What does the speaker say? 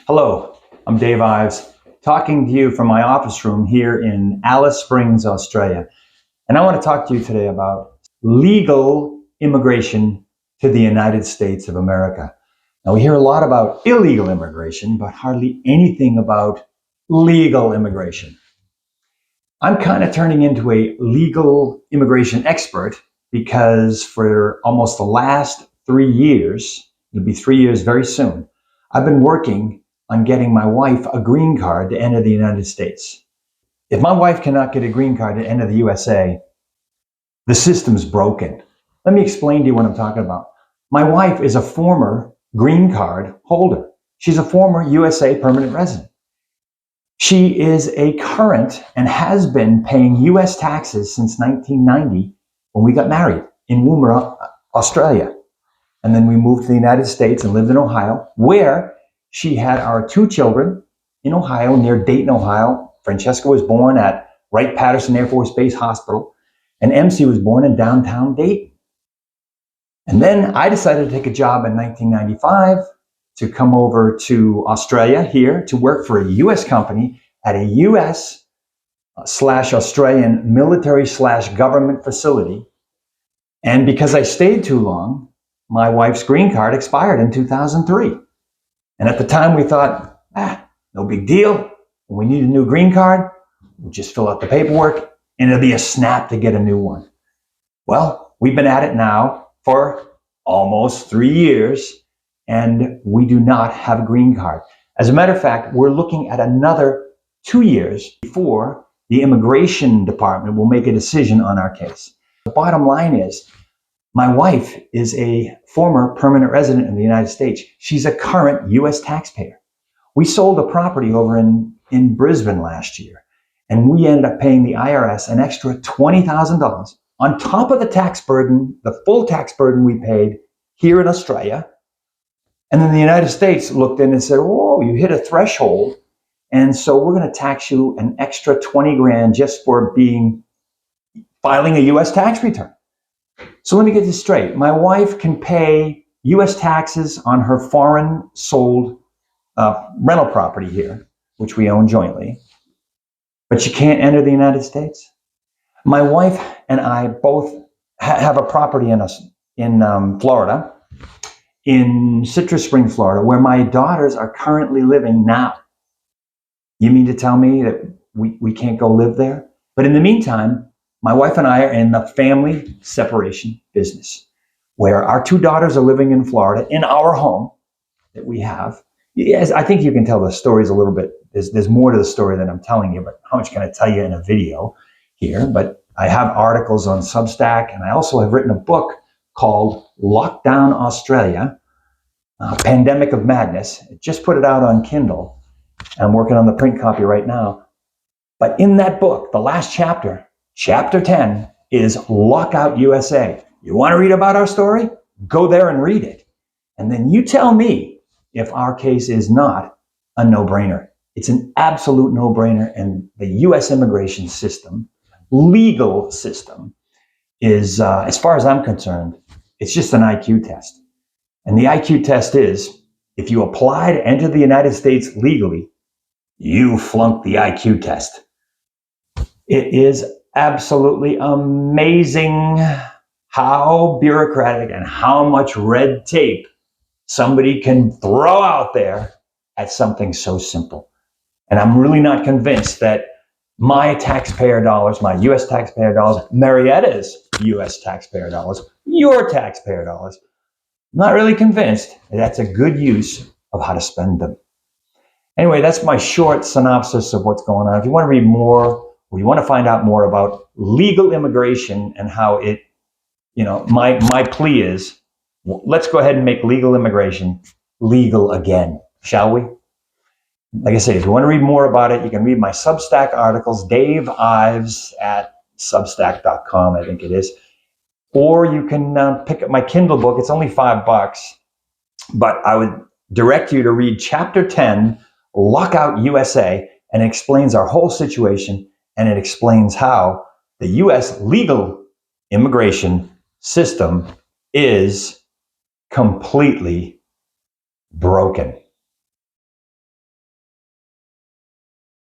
Hello, I'm Daveives, talking to you from my office room here in Alice Springs, Australia. And I want to talk to you today about legal immigration to the United States of America. Now, we hear a lot about illegal immigration, but hardly anything about legal immigration. I'm kind of turning into a legal immigration expert because for almost the last 3 years, it'll be 3 years very soon, I've been working on getting my wife a green card to enter the United States. If my wife cannot get a green card to enter the USA, the system's broken. Let me explain to you what I'm talking about. My wife is a former green card holder. She's a former USA permanent resident. She is a current and has been paying US taxes since 1990 when we got married in Woomera, Australia. And then we moved to the United States and lived in Ohio, where she had our 2 children in Ohio, near Dayton, Ohio. Francesca was born at Wright-Patterson Air Force Base Hospital, and MC was born in downtown Dayton. And then I decided to take a job in 1995 to come over to Australia here to work for a US company at a US/Australian military/government facility. And because I stayed too long, my wife's green card expired in 2003. And at the time we thought, no big deal. When we need a new green card, we'll just fill out the paperwork and it'll be a snap to get a new one. Well, we've been at it now for almost 3 years and we do not have a green card. As a matter of fact, we're looking at another 2 years before the immigration department will make a decision on our case. The bottom line is, my wife is a former permanent resident in the United States. She's a current US taxpayer. We sold a property over in Brisbane last year, and we ended up paying the IRS an extra $20,000 on top of the tax burden, the full tax burden we paid here in Australia. And then the United States looked in and said, "Oh, you hit a threshold, and so we're going to tax you an extra 20 grand just for filing a US tax return." So let me get this straight. My wife can pay US taxes on her foreign sold rental property here, which we own jointly, but she can't enter the United States. My wife and I both have a property in Florida, in Citrus Springs, Florida, where my daughters are currently living now. You mean to tell me that we can't go live there? But in the meantime, my wife and I are in the family separation business, where our 2 daughters are living in Florida in our home that we have. Yes, I think you can tell the stories a little bit. There's more to the story than I'm telling you, but how much can I tell you in a video here? But I have articles on Substack, and I also have written a book called Lockdown Australia, Pandemic of Madness. I just put it out on Kindle. I'm working on the print copy right now. But in that book, the last chapter, Chapter 10, is Lockout USA. You want to read about our story? Go there and read it. And then you tell me if our case is not a no-brainer. It's an absolute no-brainer, and the US immigration system, legal system, is, as far as I'm concerned, it's just an IQ test. And the IQ test is, if you apply to enter the United States legally, you flunk the IQ test. It is absolutely amazing how bureaucratic and how much red tape somebody can throw out there at something so simple. And I'm really not convinced that my taxpayer dollars, my US taxpayer dollars, Marietta's US taxpayer dollars, your taxpayer dollars, I'm not really convinced that that's a good use of how to spend them. Anyway, that's my short synopsis of what's going on. If you want to read more, or you want to find out more about legal immigration and how it, my plea is, let's go ahead and make legal immigration legal again, shall we? Like I say, if you want to read more about it, you can read my Substack articles, daveives at substack.com, I think it is. Or you can pick up my Kindle book. It's only $5, but I would direct you to read Chapter 10, Lockout USA, and it explains our whole situation, and it explains how the US legal immigration system is completely broken.